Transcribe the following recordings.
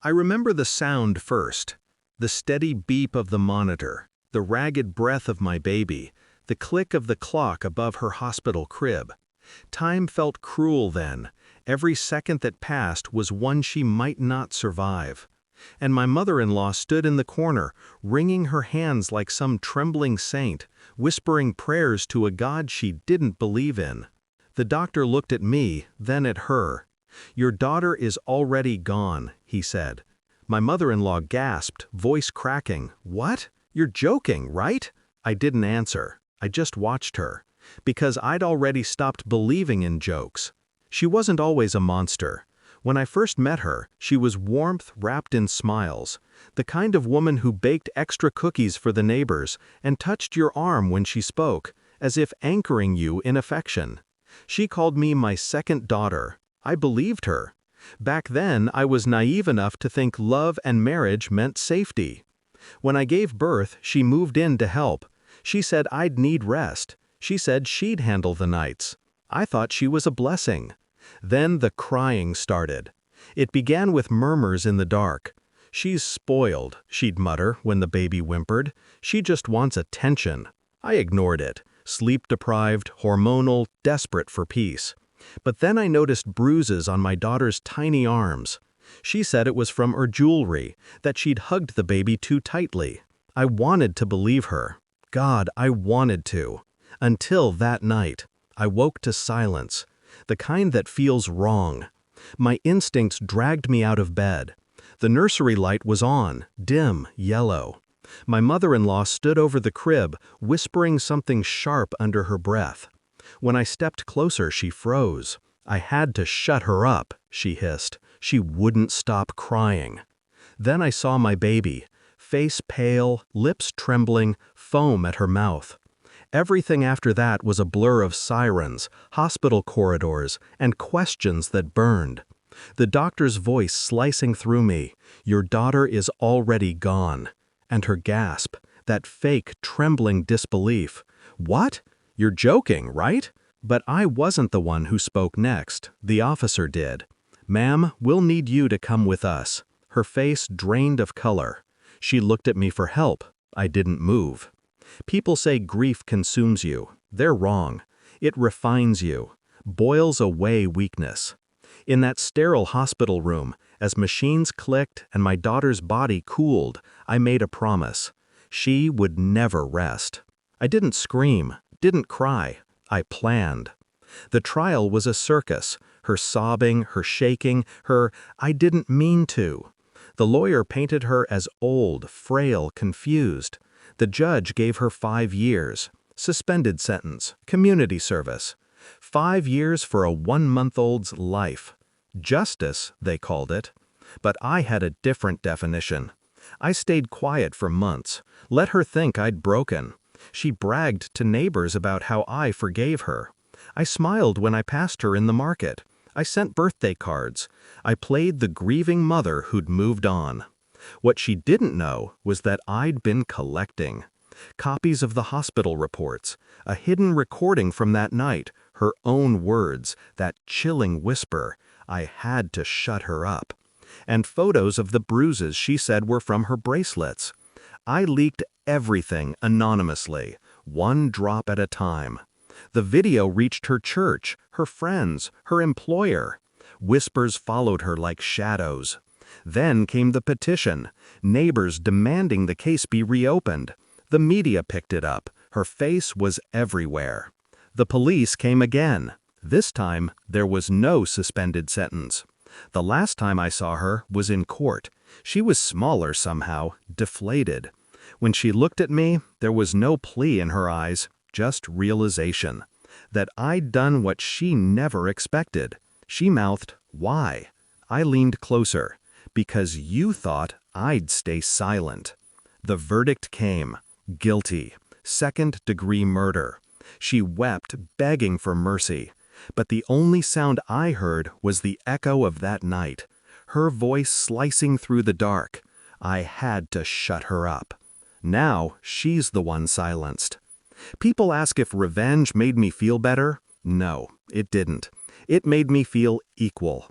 I remember the sound first, the steady beep of the monitor, the ragged breath of my baby, the click of the clock above her hospital crib. Time felt cruel then. Every second that passed was one she might not survive. And my mother-in-law stood in the corner, wringing her hands like some trembling saint, whispering prayers to a God she didn't believe in. The doctor looked at me, then at her. "Your daughter is already gone," he said. My mother-in-law gasped, voice cracking. "What? You're joking, right?" I didn't answer. I just watched her. Because I'd already stopped believing in jokes. She wasn't always a monster. When I first met her, she was warmth wrapped in smiles, the kind of woman who baked extra cookies for the neighbors and touched your arm when she spoke, as if anchoring you in affection. She called me my second daughter. I believed her. Back then, I was naive enough to think love and marriage meant safety. When I gave birth, she moved in to help. She said I'd need rest. She said she'd handle the nights. I thought she was a blessing. Then the crying started. It began with murmurs in the dark. "She's spoiled," she'd mutter when the baby whimpered. "She just wants attention." I ignored it, sleep-deprived, hormonal, desperate for peace. But then I noticed bruises on my daughter's tiny arms. She said it was from her jewelry, that she'd hugged the baby too tightly. I wanted to believe her. God, I wanted to. Until that night, I woke to silence. The kind that feels wrong. My instincts dragged me out of bed. The nursery light was on, dim, yellow. My mother-in-law stood over the crib, whispering something sharp under her breath. When I stepped closer, she froze. "I had to shut her up," she hissed. She wouldn't stop crying. Then I saw my baby, face pale, lips trembling, foam at her mouth. Everything after that was a blur of sirens, hospital corridors, and questions that burned. The doctor's voice slicing through me, "Your daughter is already gone." And her gasp, that fake, trembling disbelief. "What? You're joking, right?" But I wasn't the one who spoke next. The officer did. "Ma'am, we'll need you to come with us." Her face drained of color. She looked at me for help. I didn't move. People say grief consumes you. They're wrong. It refines you, boils away weakness. In that sterile hospital room, as machines clicked and my daughter's body cooled, I made a promise. She would never rest. I didn't scream, didn't cry. I planned. The trial was a circus, her sobbing, her shaking, her "I didn't mean to." The lawyer painted her as old, frail, confused. The judge gave her 5 years, suspended sentence, community service. 5 years for a 1-month-old's life. Justice, they called it. But I had a different definition. I stayed quiet for months, let her think I'd broken. She bragged to neighbors about how I forgave her. I smiled when I passed her in the market. I sent birthday cards. I played the grieving mother who'd moved on. What she didn't know was that I'd been collecting. Copies of the hospital reports, a hidden recording from that night, her own words, that chilling whisper, "I had to shut her up." And photos of the bruises she said were from her bracelets. I leaked everything anonymously, one drop at a time. The video reached her church, her friends, her employer. Whispers followed her like shadows. Then came the petition, neighbors demanding the case be reopened. The media picked it up. Her face was everywhere. The police came again. This time, there was no suspended sentence. The last time I saw her was in court. She was smaller somehow, deflated. When she looked at me, there was no plea in her eyes, just realization. That I'd done what she never expected. She mouthed, "Why?" I leaned closer. "Because you thought I'd stay silent." The verdict came. Guilty. 2nd-degree murder. She wept, begging for mercy. But the only sound I heard was the echo of that night. Her voice slicing through the dark. I had to shut her up. Now she's the one silenced. People ask if revenge made me feel better. No, it didn't. It made me feel equal.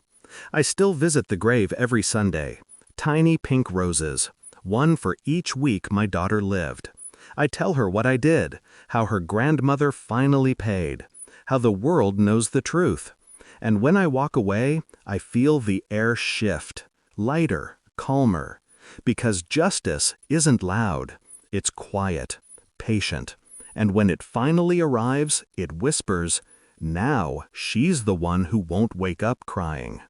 I still visit the grave every Sunday. tiny pink roses, one for each week my daughter lived. I tell her what I did, how her grandmother finally paid, how the world knows the truth. And when I walk away, I feel the air shift, lighter, calmer, because justice isn't loud, it's quiet, patient, and when it finally arrives, it whispers, "Now she's the one who won't wake up crying."